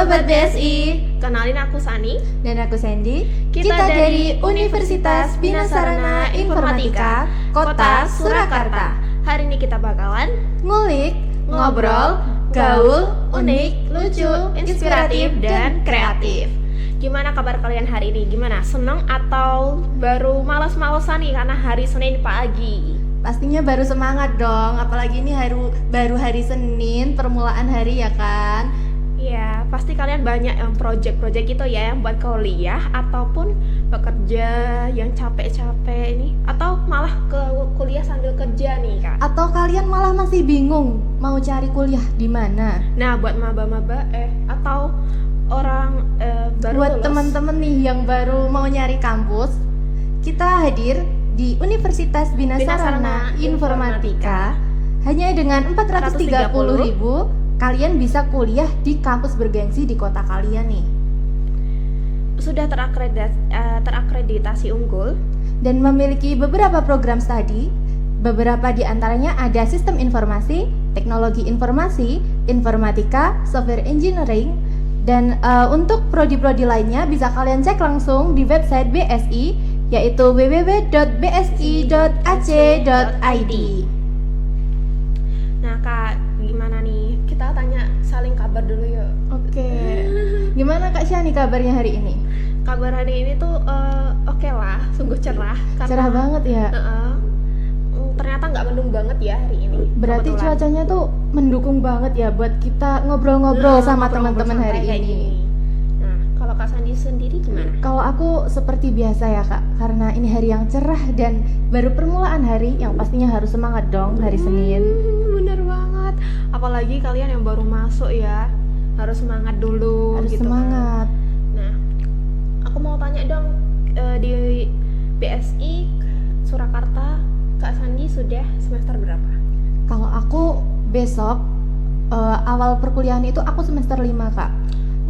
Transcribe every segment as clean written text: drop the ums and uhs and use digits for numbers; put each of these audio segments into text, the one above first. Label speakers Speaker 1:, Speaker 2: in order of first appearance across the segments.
Speaker 1: Sobat BSI.
Speaker 2: Kenalin aku Sani.
Speaker 1: Dan aku Sandy.
Speaker 2: Kita dari Universitas Bina Sarana Informatika, Kota Surakarta. Hari ini kita bakalan
Speaker 1: ngulik,
Speaker 2: ngobrol, gaul, unik, lucu, inspiratif, dan kreatif. Gimana kabar kalian hari ini? Gimana? Seneng atau baru malas-malesan nih karena hari Senin pagi?
Speaker 1: Pastinya baru semangat dong, apalagi ini baru hari Senin, permulaan hari ya kan?
Speaker 2: Iya, pasti kalian banyak yang project-project gitu ya, yang buat kuliah ataupun bekerja yang capek-capek ini, atau malah ke kuliah sambil kerja nih Kak.
Speaker 1: Atau kalian malah masih bingung mau cari kuliah di mana?
Speaker 2: Nah, buat maba-maba atau orang baru
Speaker 1: Buat
Speaker 2: lulus.
Speaker 1: teman-teman nih yang baru mau nyari kampus, kita hadir di Universitas Bina Sarana Informatika. Hanya dengan 430.000 kalian bisa kuliah di kampus bergengsi di kota kalian nih.
Speaker 2: Sudah terakreditasi unggul
Speaker 1: Dan memiliki beberapa program studi. Beberapa di antaranya ada sistem informasi, teknologi informasi, informatika, software engineering. Dan untuk prodi-prodi lainnya bisa kalian cek langsung di website BSI, yaitu www.bsi.ac.id.
Speaker 2: Nah Kak, gimana nih? Kita tanya saling kabar dulu yuk.
Speaker 1: Oke. Gimana Kak Syani kabarnya hari ini?
Speaker 2: Kabar hari ini tuh oke lah, sungguh cerah.
Speaker 1: Cerah banget ya.
Speaker 2: Ternyata nggak mendung banget ya hari ini.
Speaker 1: Berarti
Speaker 2: kebetulan.
Speaker 1: cuacanya tuh mendukung banget ya buat kita ngobrol-ngobrol sama teman-teman hari
Speaker 2: kayak
Speaker 1: ini.
Speaker 2: gini. Nah, kalau Kak Sandi sendiri gimana?
Speaker 1: Kalau aku seperti biasa ya Kak, karena ini hari yang cerah dan baru permulaan hari, yang pastinya harus semangat dong hari Senin.
Speaker 2: Bener banget. Apalagi kalian yang baru masuk ya, harus semangat dulu.
Speaker 1: Harus
Speaker 2: gitu
Speaker 1: semangat.
Speaker 2: Kan. Nah, aku mau tanya dong, di BSI Surakarta, Kak Sandi sudah semester berapa?
Speaker 1: Kalau aku besok awal perkuliahan itu aku semester 5 Kak.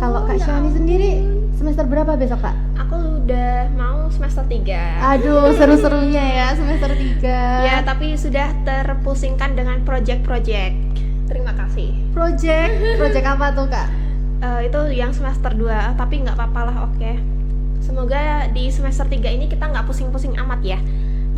Speaker 1: Kalau Kak
Speaker 2: ya
Speaker 1: Syani sendiri semester berapa besok Kak?
Speaker 2: Aku udah mau semester 3.
Speaker 1: Aduh, seru-serunya ya semester 3.
Speaker 2: Ya, tapi sudah terpusingkan dengan project-project. Terima kasih.
Speaker 1: Project apa tuh Kak?
Speaker 2: Itu yang semester 2, tapi nggak apa-apa lah, oke. Semoga di semester 3 ini kita nggak pusing-pusing amat ya.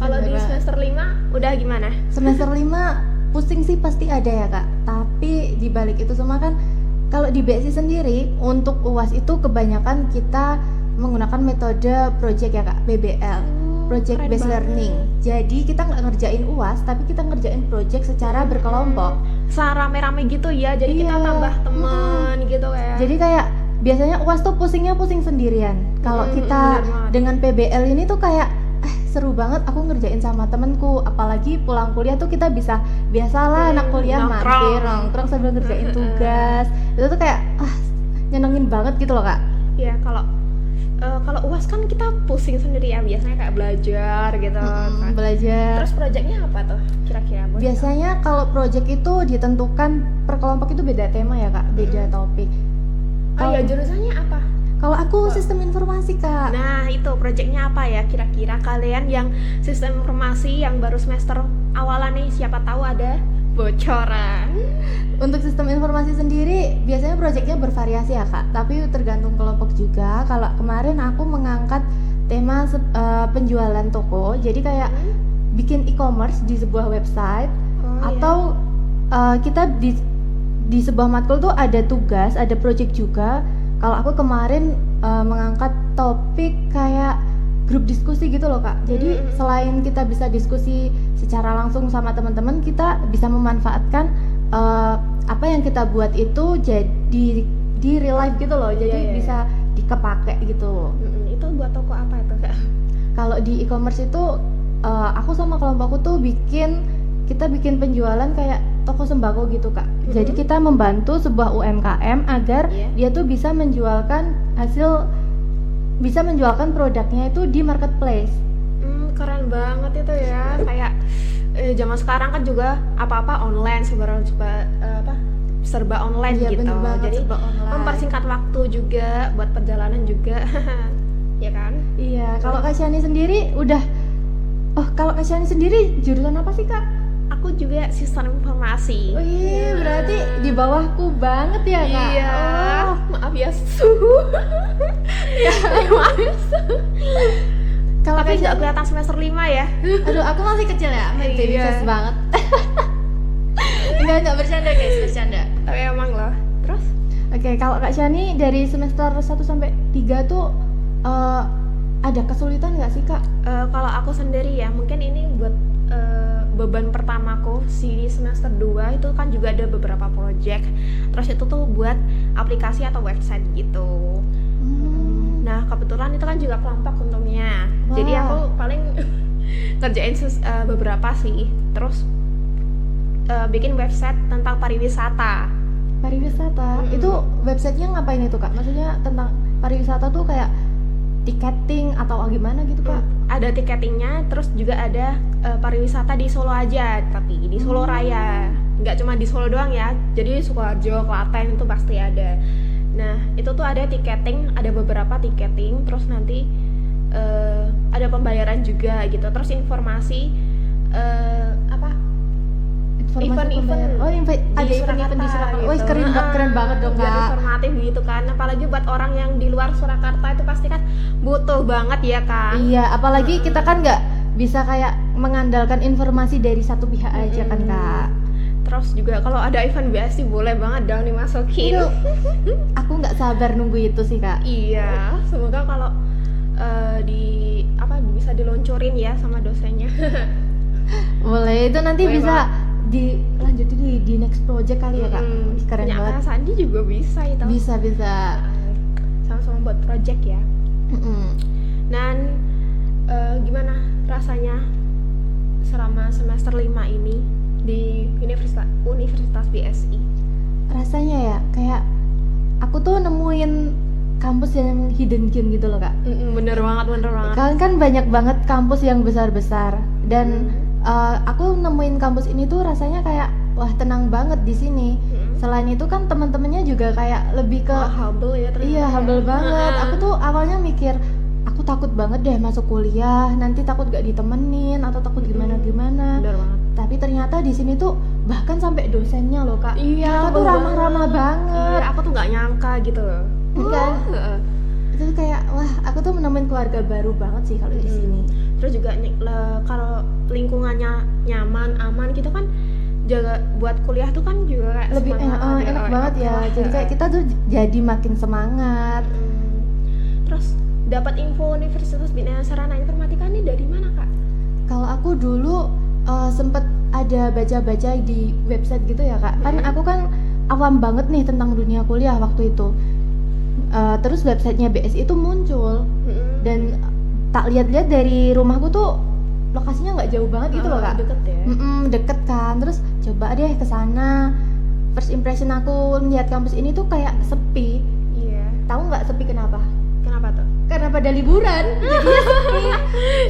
Speaker 2: Kalau di
Speaker 1: Beneran.
Speaker 2: semester 5 udah gimana?
Speaker 1: Semester 5 pusing sih pasti ada ya Kak. Tapi di balik itu semua kan, kalau di BSI sendiri untuk UAS itu kebanyakan kita menggunakan metode project ya Kak, PBL, Project
Speaker 2: Keren
Speaker 1: Based
Speaker 2: banget.
Speaker 1: Learning. Jadi kita nggak ngerjain UAS, tapi kita ngerjain project secara berkelompok.
Speaker 2: Rame-rame gitu ya, jadi kita
Speaker 1: Iya.
Speaker 2: tambah temen gitu ya.
Speaker 1: Jadi kayak biasanya UAS tuh pusing sendirian. Kalau kita
Speaker 2: bener banget.
Speaker 1: dengan PBL ini tuh kayak seru banget, aku ngerjain sama temenku. Apalagi pulang kuliah tuh kita bisa, biasalah anak kuliah
Speaker 2: nongkrong.
Speaker 1: mampir nongkrong sambil ngerjain tugas. Itu tuh kayak nyenengin banget gitu loh Kak.
Speaker 2: Ya kalau UAS kan kita pusing sendiri ya, biasanya kayak belajar gitu kan.
Speaker 1: Belajar.
Speaker 2: Terus projectnya apa tuh kira-kira? Boleh
Speaker 1: Biasanya kalau project itu ditentukan per kelompok itu beda tema ya Kak, beda topik.
Speaker 2: tahu? Oh ya, jurusannya apa?
Speaker 1: Kalau aku sistem informasi Kak.
Speaker 2: Nah itu projectnya apa ya kira-kira? Kalian yang sistem informasi yang baru semester awalan nih, siapa tahu ada bocoran.
Speaker 1: Untuk sistem informasi sendiri biasanya proyeknya bervariasi ya Kak, tapi tergantung kelompok juga. Kalau kemarin aku mengangkat tema penjualan toko, jadi kayak bikin e-commerce di sebuah website. Atau kita di sebuah matkul tuh ada tugas, ada project juga. Kalau aku kemarin mengangkat topik kayak grup diskusi gitu loh Kak. Jadi selain kita bisa diskusi secara langsung sama teman-teman, kita bisa memanfaatkan apa yang kita buat itu jadi di real life gitu loh. Jadi bisa dikepake gitu.
Speaker 2: Itu buat toko apa itu Kak?
Speaker 1: Kalau di e-commerce itu aku sama kelompokku tuh kita bikin penjualan kayak toko sembako gitu Kak. Jadi kita membantu sebuah UMKM agar dia tuh bisa menjualkan produknya itu di marketplace.
Speaker 2: Keren banget itu ya. Kayak zaman sekarang kan juga apa-apa online, serba online
Speaker 1: Iya,
Speaker 2: gitu.
Speaker 1: bener banget,
Speaker 2: Jadi
Speaker 1: serba online.
Speaker 2: mempersingkat waktu juga buat perjalanan juga. Ya kan?
Speaker 1: Iya, kalau Kak Syani sendiri kalau Kak Syani sendiri jurusan apa sih Kak?
Speaker 2: Aku juga sistem informasi.
Speaker 1: Wih, berarti di bawahku banget ya Kak.
Speaker 2: Iya.
Speaker 1: Oh,
Speaker 2: maaf ya suhu. Ya, maaf ya suhu.
Speaker 1: Kalau
Speaker 2: Tapi
Speaker 1: Kak
Speaker 2: nggak
Speaker 1: Shani,
Speaker 2: kelihatan semester 5 ya.
Speaker 1: aduh aku masih kecil ya, baby
Speaker 2: Iya.
Speaker 1: face banget. Enggak bercanda guys, bercanda.
Speaker 2: Tapi emang loh. Terus
Speaker 1: Oke, kalau Kak Shani dari semester 1 sampai 3 tuh ada kesulitan nggak sih Kak?
Speaker 2: kalau aku sendiri ya, mungkin ini buat beban pertamaku di semester 2 itu kan juga ada beberapa project. Terus itu tuh buat aplikasi atau website gitu. Nah, kebetulan itu kan juga kelompok untungnya.
Speaker 1: Wah.
Speaker 2: Jadi aku paling ngerjain beberapa sih. Terus bikin website tentang pariwisata.
Speaker 1: Pariwisata, itu websitenya ngapain itu Kak? Maksudnya tentang pariwisata tuh kayak tiketing atau gimana gitu Kak?
Speaker 2: Ada tiketingnya, terus juga ada pariwisata di Solo aja, tapi di Solo Raya. Nggak cuma di Solo doang ya, jadi Sukoharjo, Klaten itu pasti ada. Nah, itu tuh ada tiketing, ada beberapa tiketing, terus nanti ada pembayaran juga gitu. Terus informasi apa?
Speaker 1: Informasi
Speaker 2: Event-event
Speaker 1: pembayaran. Oh, ada event-event di Surakarta.
Speaker 2: gitu.
Speaker 1: Wih, keren banget dong
Speaker 2: Biar
Speaker 1: Kak.
Speaker 2: informatif gitu kan. Apalagi buat orang yang di luar Surakarta itu pasti kan butuh banget ya kan.
Speaker 1: Iya, apalagi kita kan nggak bisa kayak mengandalkan informasi dari satu pihak aja kan Kak.
Speaker 2: Terus juga kalau ada event BSD boleh banget dong dimasukin.
Speaker 1: Itu, aku nggak sabar nunggu itu sih Kak.
Speaker 2: Iya, semoga kalau bisa diluncurin ya sama dosennya.
Speaker 1: Boleh, itu nanti
Speaker 2: Boleh
Speaker 1: bisa dilanjutin di next project kali ya Kak. Ih, keren
Speaker 2: Punya
Speaker 1: banget.
Speaker 2: Kak Sandi juga bisa itu.
Speaker 1: Bisa.
Speaker 2: Sama-sama buat project ya.
Speaker 1: Mm-mm.
Speaker 2: Dan gimana rasanya selama semester 5 ini di Universitas BSI?
Speaker 1: Rasanya ya kayak aku tuh nemuin kampus yang hidden gem gitu loh Kak.
Speaker 2: Bener banget.
Speaker 1: Kalian kan banyak banget kampus yang besar-besar dan aku nemuin kampus ini tuh rasanya kayak wah tenang banget di sini. Selain itu kan teman-temannya juga kayak lebih ke
Speaker 2: Humble ya ternyata.
Speaker 1: iya humble banget. Aku tuh awalnya mikir aku takut banget deh masuk kuliah, nanti takut gak ditemenin atau takut gimana-gimana.
Speaker 2: Bener banget.
Speaker 1: Tapi ternyata di sini tuh bahkan sampai dosennya loh Kak.
Speaker 2: Iya,
Speaker 1: Mereka tuh ramah-ramah banget.
Speaker 2: Iya, aku tuh nggak nyangka gitu loh.
Speaker 1: Kan?
Speaker 2: Heeh.
Speaker 1: Itu tuh kayak wah aku tuh menemuin keluarga baru banget sih kalau di sini.
Speaker 2: Terus juga kalau lingkungannya nyaman, aman gitu kan, jaga buat kuliah tuh kan juga kayak
Speaker 1: Lebih
Speaker 2: semangat,
Speaker 1: enak banget ya.
Speaker 2: lah.
Speaker 1: Jadi kayak kita tuh jadi makin semangat.
Speaker 2: Terus dapat info Universitas Bina Sarana Informatika ini dari mana Kak?
Speaker 1: Kalau aku dulu sempet ada baca-baca di website gitu ya Kak. Kan aku kan awam banget nih tentang dunia kuliah waktu itu. Terus websitenya BSI itu muncul dan tak lihat-lihat dari rumahku tuh lokasinya nggak jauh banget gitu loh Kak.
Speaker 2: Deket ya.
Speaker 1: Deket kan. Terus coba deh ke sana. First impression aku melihat kampus ini tuh kayak sepi.
Speaker 2: Iya.
Speaker 1: Tahu nggak sepi kenapa?
Speaker 2: Kenapa tuh?
Speaker 1: Karena pada liburan. Jadinya sepi.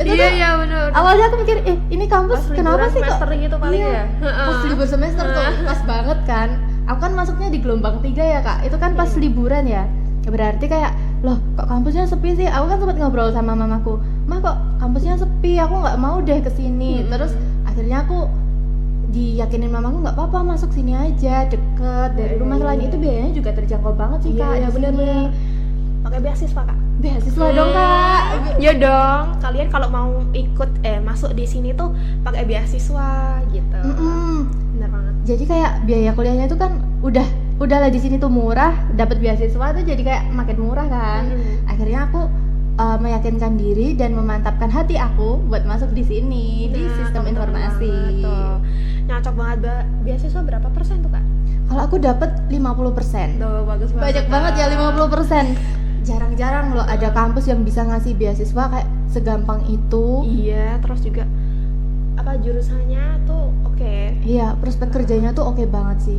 Speaker 1: Itu tuh
Speaker 2: Iya benar.
Speaker 1: awalnya aku mikir ini kampus kenapa sih kok
Speaker 2: semester gitu paling
Speaker 1: iya,
Speaker 2: ya?
Speaker 1: pas libur semester tuh pas banget kan. Aku kan masuknya di gelombang 3 ya Kak. Itu kan pas liburan ya. Berarti kayak loh kok kampusnya sepi sih. Aku kan sempat ngobrol sama mamaku, "Ma kok kampusnya sepi, aku nggak mau deh kesini." Terus akhirnya aku diyakinin mamaku nggak apa-apa masuk sini aja, deket dari rumah. Selain itu biayanya juga terjangkau banget sih Kak.
Speaker 2: Iya
Speaker 1: di
Speaker 2: benar.
Speaker 1: sini.
Speaker 2: Pakai beasiswa Kak?
Speaker 1: Beasiswa dong Kak.
Speaker 2: Ya dong. Kalian kalau mau ikut masuk di sini tuh pakai beasiswa gitu. Benar banget.
Speaker 1: Jadi kayak biaya kuliahnya itu kan udahlah di sini tuh murah, dapat beasiswa tuh jadi kayak makin murah kan. Akhirnya aku meyakinkan diri dan memantapkan hati aku buat masuk di sini di sistem informasi.
Speaker 2: Nyocok banget. Beasiswa berapa persen tuh Kak?
Speaker 1: Kalau aku dapat 50%.
Speaker 2: Tuh bagus banget.
Speaker 1: Banyak banget ya 50%. Jarang-jarang loh ada kampus yang bisa ngasih beasiswa kayak segampang itu.
Speaker 2: Iya, terus juga apa jurusannya tuh oke.
Speaker 1: Iya, prospek kerjanya tuh oke banget sih.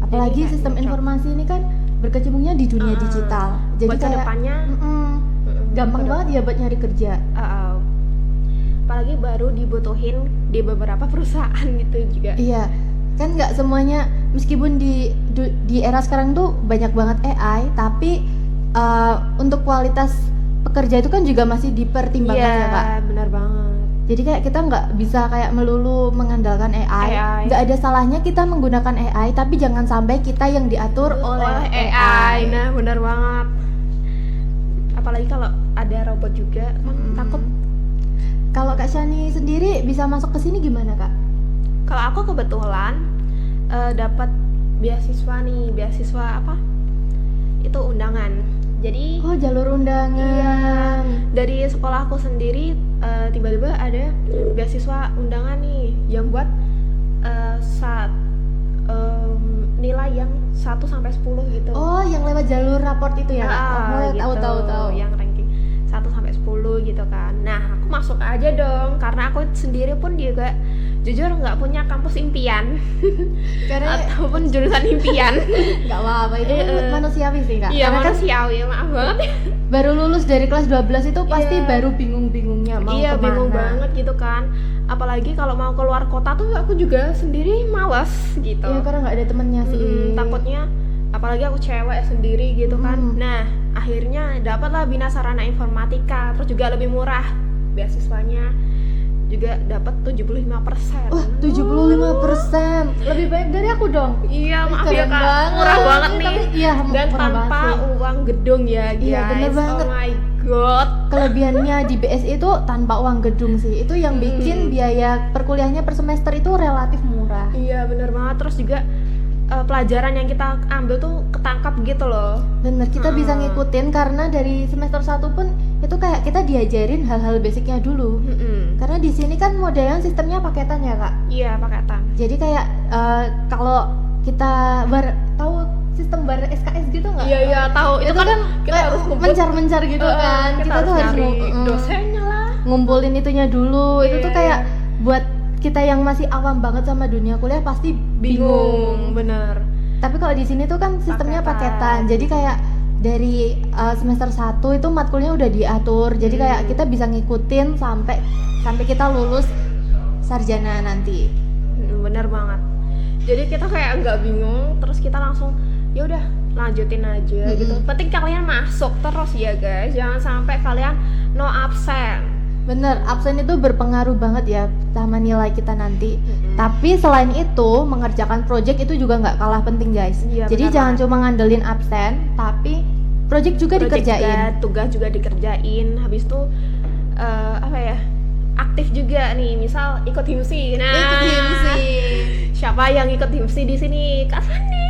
Speaker 1: Apalagi
Speaker 2: Jadi kayak
Speaker 1: sistem
Speaker 2: cocok.
Speaker 1: informasi ini kan berkecimpungnya di dunia digital. Jadi
Speaker 2: buat
Speaker 1: kayak
Speaker 2: kedepannya
Speaker 1: gampang banget ya buat nyari kerja.
Speaker 2: Apalagi baru dibutuhin di beberapa perusahaan gitu juga.
Speaker 1: Iya, kan nggak semuanya meskipun di era sekarang tuh banyak banget AI, tapi untuk kualitas pekerja itu kan juga masih dipertimbangkan ya Kak.
Speaker 2: Iya, benar banget.
Speaker 1: Jadi kayak kita nggak bisa kayak melulu mengandalkan AI. Nggak ada salahnya kita menggunakan AI, tapi jangan sampai kita yang diatur oleh AI.
Speaker 2: Nah, benar banget. Apalagi kalau ada robot juga, kan takut.
Speaker 1: Kalau Kak Shani sendiri bisa masuk ke sini gimana, Kak?
Speaker 2: Kalau aku kebetulan dapat beasiswa nih, beasiswa apa? Itu undangan. Jadi
Speaker 1: jalur undangan.
Speaker 2: dari sekolahku sendiri tiba-tiba ada beasiswa undangan nih yang buat nilai yang 1 sampai 10 gitu.
Speaker 1: Oh, yang lewat jalur raport itu ya, Kak?
Speaker 2: Gitu.
Speaker 1: Tahu.
Speaker 2: Yang ranking 1 sampai 10 gitu kan. Nah, aku masuk aja dong karena aku sendiri pun juga jujur nggak punya kampus impian ataupun jurusan impian.
Speaker 1: Nggak apa-apa, itu manusiawi sih, Kak.
Speaker 2: Iya,
Speaker 1: Karena
Speaker 2: manusiawi, maaf banget ya.
Speaker 1: Baru lulus dari kelas 12 itu pasti baru bingung-bingungnya mau
Speaker 2: Iya,
Speaker 1: kemana.
Speaker 2: bingung banget gitu kan. Apalagi kalau mau keluar kota tuh aku juga sendiri malas gitu.
Speaker 1: Iya, karena nggak ada temennya sih.
Speaker 2: Takutnya, apalagi aku cewek sendiri gitu kan. Nah, akhirnya dapatlah Bina Sarana Informatika, terus juga lebih murah beasiswanya, juga dapat 75%.
Speaker 1: Wah, 75%. Lebih baik dari aku dong.
Speaker 2: Iya, maaf ya
Speaker 1: Keren
Speaker 2: Kak,
Speaker 1: banget.
Speaker 2: murah banget nih.
Speaker 1: Tapi, iya,
Speaker 2: dan
Speaker 1: murah
Speaker 2: tanpa
Speaker 1: banget sih.
Speaker 2: uang gedung ya guys.
Speaker 1: Iya, bener banget.
Speaker 2: Oh my god.
Speaker 1: Kelebihannya di BSI itu tanpa uang gedung sih. Itu yang bikin biaya perkuliahannya per semester itu relatif murah.
Speaker 2: Iya, bener banget. Terus juga pelajaran yang kita ambil tuh ketangkap gitu loh.
Speaker 1: Bener, kita bisa ngikutin karena dari semester 1 pun itu kayak kita diajarin hal-hal basicnya dulu. Karena di sini kan modelnya sistemnya paketan ya, Kak.
Speaker 2: Iya, paketan.
Speaker 1: Jadi kayak kalau kita tahu sistem bar SKS gitu nggak?
Speaker 2: Iya, tahu.
Speaker 1: Itu kan
Speaker 2: kita harus
Speaker 1: mencar-mencar gitu kan.
Speaker 2: Kita
Speaker 1: tuh harus
Speaker 2: nyari dosennya lah.
Speaker 1: ngumpulin itunya dulu. Itu tuh kayak buat kita yang masih awam banget sama dunia kuliah pasti bingung.
Speaker 2: Bener.
Speaker 1: Tapi kalau di sini tuh kan sistemnya paketan. Jadi kayak dari semester 1 itu matkulnya udah diatur. Jadi kayak kita bisa ngikutin sampai kita lulus sarjana nanti.
Speaker 2: Bener banget. Jadi kita kayak nggak bingung, terus kita langsung ya udah lanjutin aja gitu. Penting kalian masuk terus ya guys. Jangan sampai kalian no absen.
Speaker 1: Bener, absen itu berpengaruh banget ya sama nilai kita nanti. Tapi selain itu, mengerjakan project itu juga nggak kalah penting guys.
Speaker 2: Iya,
Speaker 1: jadi jangan cuma ngandelin absen, tapi project juga dikerjain.
Speaker 2: Tugas juga dikerjain. Habis itu aktif juga nih, misal ikut himsi. Nah,
Speaker 1: ikut himsi.
Speaker 2: Siapa yang ikut himsi di sini? Kak Sandi.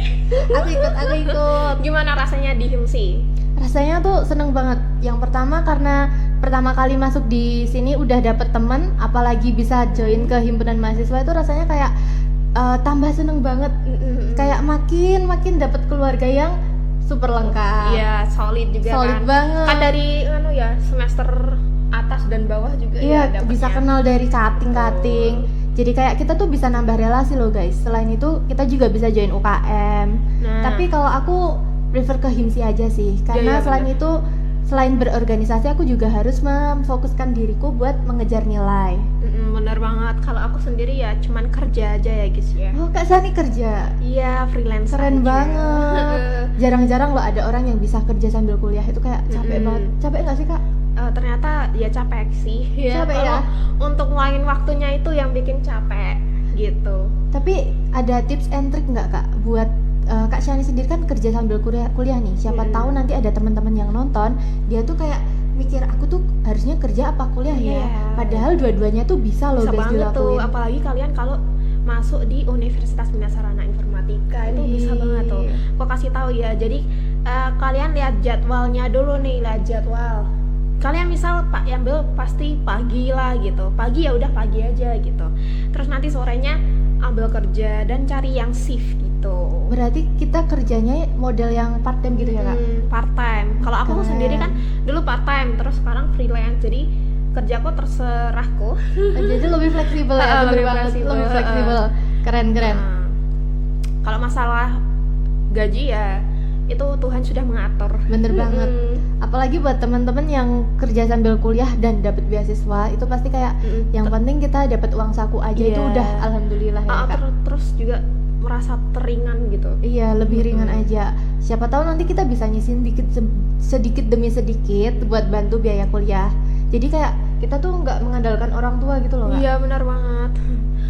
Speaker 1: Aku ikut.
Speaker 2: Gimana rasanya di himsi?
Speaker 1: Rasanya tuh seneng banget. Yang pertama karena pertama kali masuk di sini udah dapet teman, apalagi bisa join ke himpunan mahasiswa, itu rasanya kayak tambah seneng banget. Kayak makin dapet keluarga yang super lengkap.
Speaker 2: Iya, solid juga
Speaker 1: solid
Speaker 2: kan.
Speaker 1: Banget.
Speaker 2: Kan dari semester atas dan bawah juga
Speaker 1: iya,
Speaker 2: ya
Speaker 1: bisa kenal dari cutting. Jadi kayak kita tuh bisa nambah relasi loh guys. Selain itu kita juga bisa join UKM. Tapi kalau aku prefer ke himsi aja sih, karena selain berorganisasi aku juga harus memfokuskan diriku buat mengejar nilai.
Speaker 2: Bener banget. Kalau aku sendiri ya cuman kerja aja ya guys ya.
Speaker 1: Oh, Kak Sani kerja?
Speaker 2: Iya, freelance.
Speaker 1: Keren
Speaker 2: aja.
Speaker 1: banget. Jarang-jarang loh ada orang yang bisa kerja sambil kuliah. Itu kayak capek banget. Capek nggak sih Kak?
Speaker 2: Ternyata ya capek sih.
Speaker 1: Capek ya?
Speaker 2: Untuk ngulangin waktunya itu yang bikin capek gitu.
Speaker 1: Tapi ada tips and trick nggak Kak buat Kak Shani sendiri kan kerja sambil kuliah nih, siapa tahu nanti ada teman-teman yang nonton, dia tuh kayak mikir aku tuh harusnya kerja apa kuliah ya, padahal dua-duanya tuh bisa loh guys
Speaker 2: dilakuin. Tuh, apalagi kalian kalau masuk di Universitas Bina Sarana Informatika itu bisa banget tuh. Aku kasih tahu ya, jadi kalian lihat jadwalnya dulu nih, lihat jadwal. Kalian misal Pak ambil pasti pagi lah gitu, pagi ya udah pagi aja gitu. Terus nanti sorenya ambil kerja dan cari yang shift gitu.
Speaker 1: Berarti kita kerjanya model yang part time gitu ya Kak?
Speaker 2: Part time. Kalau aku sendiri kan dulu part time, terus sekarang freelance. Jadi kerjaku terserahku.
Speaker 1: Jadi lebih fleksibel ya, lebih fleksibel. Keren.
Speaker 2: Kalau masalah gaji ya itu Tuhan sudah mengatur.
Speaker 1: Bener banget. Apalagi buat teman-teman yang kerja sambil kuliah dan dapat beasiswa, itu pasti kayak yang penting kita dapat uang saku aja itu udah alhamdulillah ya Kak.
Speaker 2: Terus juga merasa teringan gitu.
Speaker 1: Iya, lebih ringan aja. Siapa tahu nanti kita bisa nyisin sedikit demi sedikit buat bantu biaya kuliah. Jadi kayak kita tuh nggak mengandalkan orang tua gitu loh Kak.
Speaker 2: Iya benar banget.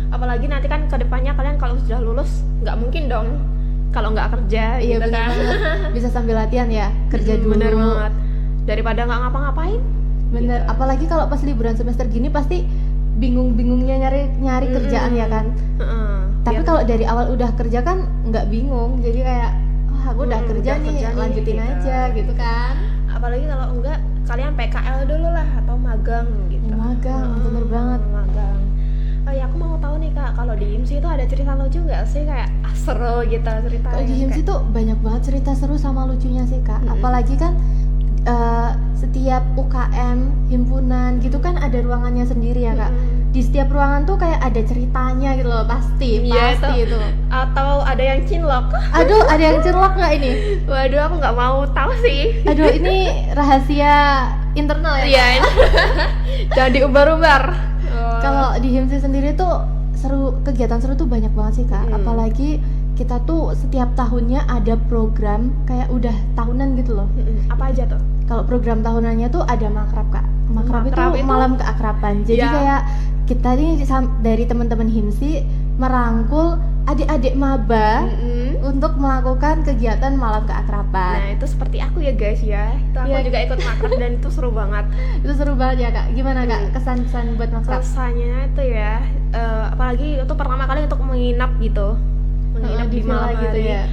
Speaker 2: Apalagi nanti kan kedepannya kalian kalau sudah lulus nggak mungkin dong kalau nggak kerja
Speaker 1: Iya
Speaker 2: gitu
Speaker 1: benar
Speaker 2: kan.
Speaker 1: banget. Bisa sambil latihan ya, kerja dulu.
Speaker 2: Bener banget. Daripada nggak ngapa-ngapain.
Speaker 1: Bener,
Speaker 2: Gitu.
Speaker 1: apalagi kalau pas liburan semester gini pasti bingung-bingungnya nyari kerjaan ya kan.
Speaker 2: Heeh.
Speaker 1: Tapi
Speaker 2: Biar-
Speaker 1: kalau dari awal udah kerja kan nggak bingung, jadi kayak wah aku udah kerja
Speaker 2: udah
Speaker 1: nih,
Speaker 2: kerja nih,
Speaker 1: lanjutin
Speaker 2: gitu.
Speaker 1: aja gitu kan.
Speaker 2: apalagi kalau enggak kalian PKL dulu lah atau magang gitu.
Speaker 1: Magang, bener banget.
Speaker 2: Magang. Oh ya, aku mau tahu nih Kak, kalau di IMSI itu ada cerita lucu nggak sih, kayak seru gitu ceritanya?
Speaker 1: Kalau di HIMSI tuh banyak banget cerita seru sama lucunya sih Kak.
Speaker 2: Mm-mm.
Speaker 1: Apalagi kan setiap UKM, himpunan gitu kan ada ruangannya sendiri ya Kak. Di setiap ruangan tuh kayak ada ceritanya gitu loh, pasti
Speaker 2: Iya,
Speaker 1: itu.
Speaker 2: Atau ada yang cinlok?
Speaker 1: Aduh, ada yang cinlok nggak ini?
Speaker 2: Waduh, aku nggak mau tahu sih.
Speaker 1: Aduh, ini rahasia internal ya Kak?
Speaker 2: Iya, ini. Jangan diumbar-umbar.
Speaker 1: Kalau di HIMSI sendiri tuh kegiatan seru tuh banyak banget sih Kak.
Speaker 2: Mm.
Speaker 1: Apalagi kita tuh setiap tahunnya ada program kayak udah tahunan gitu loh.
Speaker 2: Apa aja tuh?
Speaker 1: Kalau program tahunannya tuh ada makrab Kak. Makrab
Speaker 2: Makrab
Speaker 1: itu
Speaker 2: itu-
Speaker 1: malam keakraban. Jadi
Speaker 2: Ya.
Speaker 1: kayak kita nih dari teman-teman HIMSI merangkul adik-adik maba untuk melakukan kegiatan malam keakraban.
Speaker 2: Nah, itu seperti aku ya guys ya. Itu aku
Speaker 1: Iya.
Speaker 2: juga ikut makrab dan itu seru banget.
Speaker 1: Itu seru banget ya Kak. Gimana Kak kesan-kesan buat makrab?
Speaker 2: Rasanya itu ya, apalagi itu pertama kali untuk menginap gitu. Menginap di
Speaker 1: villa
Speaker 2: malam
Speaker 1: gitu
Speaker 2: hari.
Speaker 1: ya.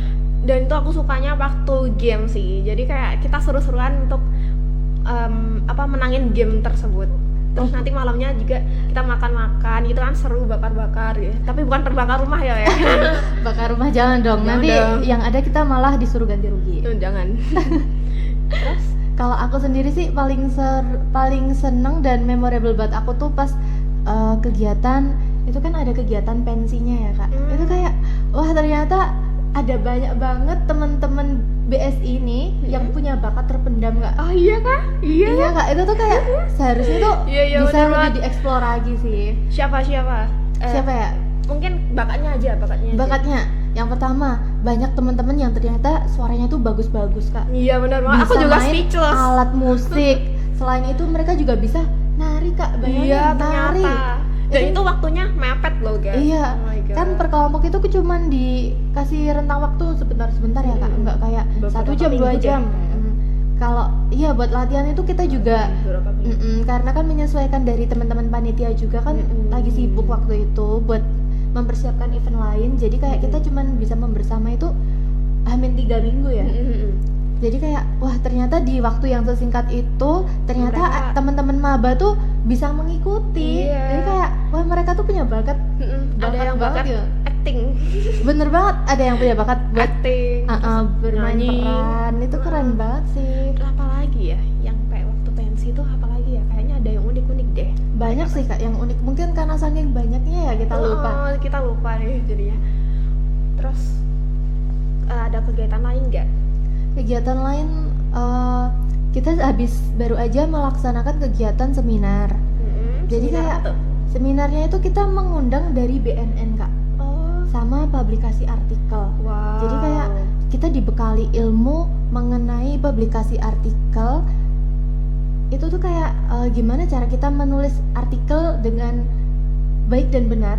Speaker 2: Dan itu aku sukanya waktu game sih. Jadi kayak kita seru-seruan untuk menangin game tersebut. Terus nanti malamnya juga kita makan-makan gitu kan, seru, bakar-bakar ya. Tapi bukan terbakar rumah ya.
Speaker 1: Bakar rumah jangan dong.
Speaker 2: Jangan
Speaker 1: Nanti
Speaker 2: dong.
Speaker 1: yang ada kita malah disuruh ganti rugi.
Speaker 2: Jangan. Terus
Speaker 1: Kalau aku sendiri sih paling seneng dan memorable buat aku tuh pas kegiatan itu kan ada kegiatan pensinya ya Kak. Itu kayak wah ternyata ada banyak banget teman-teman BSI ini yang punya bakat terpendam Kak.
Speaker 2: oh iya Kak?
Speaker 1: Iya Kak, itu tuh kayak seharusnya tuh
Speaker 2: Iya,
Speaker 1: bisa
Speaker 2: bener
Speaker 1: lebih
Speaker 2: banget.
Speaker 1: dieksplor lagi sih.
Speaker 2: Siapa?
Speaker 1: Siapa ya?
Speaker 2: Mungkin bakatnya aja.
Speaker 1: Bakatnya yang pertama, banyak teman-teman yang ternyata suaranya tuh bagus-bagus Kak.
Speaker 2: Iya benar banget. Aku
Speaker 1: Bisa
Speaker 2: juga
Speaker 1: main
Speaker 2: speechless.
Speaker 1: alat musik. Selain itu mereka juga bisa nari Kak, bayangin
Speaker 2: Iya
Speaker 1: nari.
Speaker 2: ternyata. Dan itu waktunya mepet loh guys.
Speaker 1: Iya,
Speaker 2: Oh my God.
Speaker 1: kan per kelompok itu cuman dikasih rentang waktu sebentar-sebentar ya Kak, enggak kayak
Speaker 2: Beberapa
Speaker 1: 1 jam 2
Speaker 2: minggu
Speaker 1: jam.
Speaker 2: deh.
Speaker 1: Kalau iya buat latihan itu kita juga
Speaker 2: Beberapa minggu.
Speaker 1: karena kan menyesuaikan dari teman-teman panitia juga kan lagi sibuk waktu itu buat mempersiapkan event lain. Jadi kayak kita cuman bisa membersama itu hamin 3 minggu ya. Jadi kayak wah ternyata di waktu yang sesingkat itu ternyata
Speaker 2: Mereka-
Speaker 1: teman-teman maba tuh bisa mengikuti.
Speaker 2: Iya.
Speaker 1: Jadi kayak wah mereka tuh punya bakat.
Speaker 2: Ada yang
Speaker 1: banget
Speaker 2: bakat
Speaker 1: ya.
Speaker 2: acting.
Speaker 1: Bener banget ada yang punya bakat buat
Speaker 2: Acting.
Speaker 1: bermain
Speaker 2: nyanyi.
Speaker 1: peran. Itu keren banget sih.
Speaker 2: Terus apa lagi ya? Yang kayak waktu pensi itu apa lagi ya? Kayaknya ada yang unik-unik deh.
Speaker 1: Banyak sih Kak yang unik. Mungkin karena saking banyaknya ya kita lupa.
Speaker 2: Kita lupa nih jadinya. Terus ada kegiatan lain nggak?
Speaker 1: Kegiatan lain kita baru aja melaksanakan kegiatan seminar. Jadi
Speaker 2: Seminar
Speaker 1: kayak
Speaker 2: apa tuh?
Speaker 1: seminarnya itu kita mengundang dari BNN Kak,
Speaker 2: Oh,
Speaker 1: sama publikasi artikel.
Speaker 2: wow.
Speaker 1: Jadi kayak kita dibekali ilmu mengenai publikasi artikel. Itu tuh kayak gimana cara kita menulis artikel dengan baik dan benar,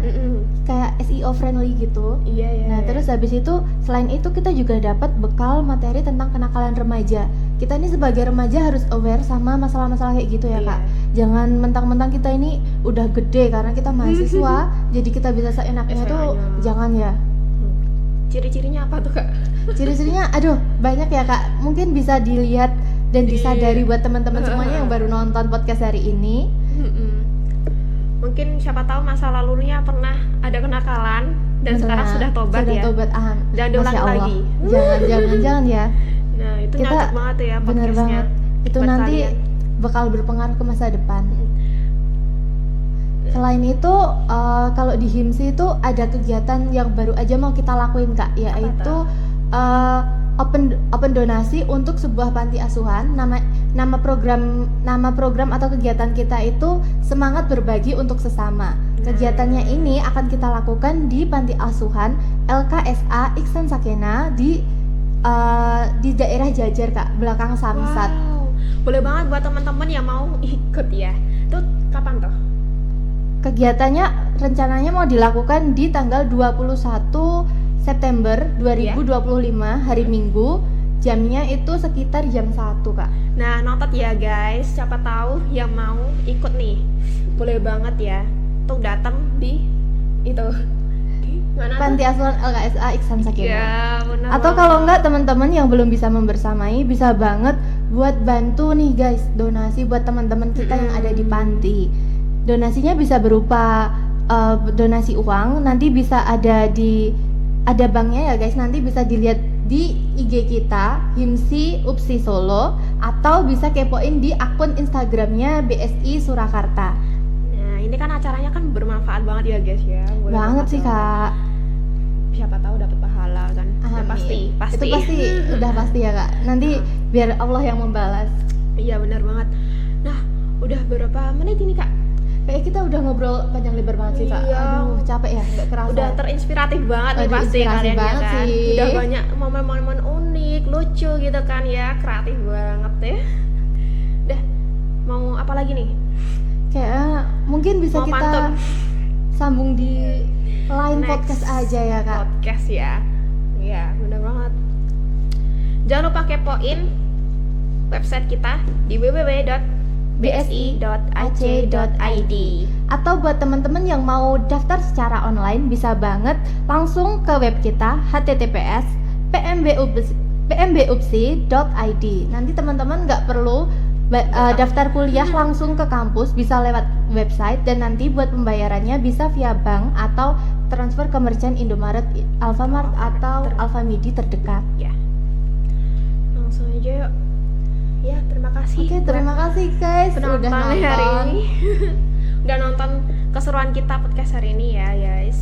Speaker 1: kayak SEO friendly gitu.
Speaker 2: Iya ya.
Speaker 1: Nah, terus habis itu selain itu kita juga dapat bekal materi tentang kenakalan remaja. Kita ini sebagai remaja harus aware sama masalah-masalah kayak gitu ya,
Speaker 2: Iya.
Speaker 1: Kak. Jangan mentang-mentang kita ini udah gede karena kita mahasiswa, jadi kita bisa seenaknya tuh
Speaker 2: SMA-nya.
Speaker 1: jangan ya.
Speaker 2: Ciri-cirinya apa tuh Kak?
Speaker 1: Ciri-cirinya aduh, banyak ya, Kak. Mungkin bisa dilihat dan disadari buat teman-teman semuanya yang baru nonton podcast hari ini.
Speaker 2: Mungkin siapa tahu masa lalunya pernah ada kenakalan dan sekarang sudah tobat ya.
Speaker 1: Tobat,
Speaker 2: Jangan diulangi
Speaker 1: Masya Allah.
Speaker 2: lagi.
Speaker 1: Jangan ya.
Speaker 2: Nah, itu
Speaker 1: Kita
Speaker 2: nyocok banget tuh ya
Speaker 1: Bener
Speaker 2: podcastnya.
Speaker 1: banget. Itu
Speaker 2: buat
Speaker 1: nanti
Speaker 2: kalian.
Speaker 1: bakal berpengaruh ke masa depan. Selain itu, kalau di HIMSI itu ada kegiatan yang baru aja mau kita lakuin Kak, yaitu open donasi untuk sebuah panti asuhan. Nama program atau kegiatan kita itu semangat berbagi untuk sesama. Kegiatannya ini akan kita lakukan di panti asuhan LKSA Iksan Sakena di daerah Jajar Kak, belakang Samsat.
Speaker 2: Wow. boleh banget buat teman-teman yang mau ikut ya. Itu kapan tuh?
Speaker 1: Kegiatannya rencananya mau dilakukan di tanggal 21 September 2025 hari Minggu. Jamnya itu sekitar jam 1, Kak.
Speaker 2: Nah, notat ya guys, siapa tahu yang mau ikut nih, boleh banget ya untuk datang di itu di mana
Speaker 1: Panti
Speaker 2: tuh?
Speaker 1: Asuhan LKSA Iksan Sakinah.
Speaker 2: Ya, benar
Speaker 1: Atau
Speaker 2: banget.
Speaker 1: kalau enggak teman-teman yang belum bisa membersamai bisa banget buat bantu nih guys, donasi buat teman-teman kita yang ada di panti. Donasinya bisa berupa donasi uang, nanti bisa ada banknya ya guys, nanti bisa dilihat di IG kita Himsi Upsi Solo, atau bisa kepoin di akun Instagramnya BSI Surakarta.
Speaker 2: Nah, ini kan acaranya kan bermanfaat banget ya guys ya. Boleh
Speaker 1: Banget sih
Speaker 2: banget.
Speaker 1: Kak.
Speaker 2: Siapa tahu dapat pahala kan. Ya,
Speaker 1: Amin.
Speaker 2: pasti.
Speaker 1: Itu pasti udah pasti ya Kak. Nanti biar Allah yang membalas.
Speaker 2: Iya, benar banget. Nah, udah berapa menit ini Kak?
Speaker 1: Kayak kita udah ngobrol panjang lebar banget sih Kak.
Speaker 2: Iya.
Speaker 1: Aduh capek ya, nggak kerasa.
Speaker 2: Udah terinspiratif banget nih
Speaker 1: Aduh,
Speaker 2: pasti
Speaker 1: inspirasi
Speaker 2: kalian ya
Speaker 1: banget
Speaker 2: kan.
Speaker 1: sih.
Speaker 2: Udah banyak momen-momen unik, lucu gitu kan ya, kreatif banget ya. Udah, mau apa lagi nih?
Speaker 1: Kayak mungkin bisa
Speaker 2: Mau
Speaker 1: kita
Speaker 2: pantun?
Speaker 1: sambung di lain
Speaker 2: Next
Speaker 1: podcast aja ya Kak.
Speaker 2: Podcast ya. Iya, bener banget. Jangan lupa kepoin website kita di www.bsi.ac.id.
Speaker 1: Atau buat teman-teman yang mau daftar secara online bisa banget langsung ke web kita https://pmbupsi.id. Nanti teman-teman nggak perlu daftar kuliah langsung ke kampus, bisa lewat website, dan nanti buat pembayarannya bisa via bank atau transfer ke merchant Indomaret, Alfamart atau Alfamidi terdekat.
Speaker 2: Ya. Langsung aja yuk. Ya, terima kasih.
Speaker 1: Oke,
Speaker 2: buat
Speaker 1: terima kasih guys udah
Speaker 2: penonton
Speaker 1: nonton.
Speaker 2: hari ini. Udah nonton keseruan kita podcast hari ini ya, guys.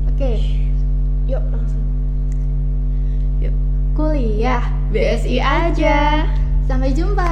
Speaker 1: Oke,
Speaker 2: Yuk, langsung.
Speaker 1: kuliah
Speaker 2: BSI aja.
Speaker 1: Sampai jumpa.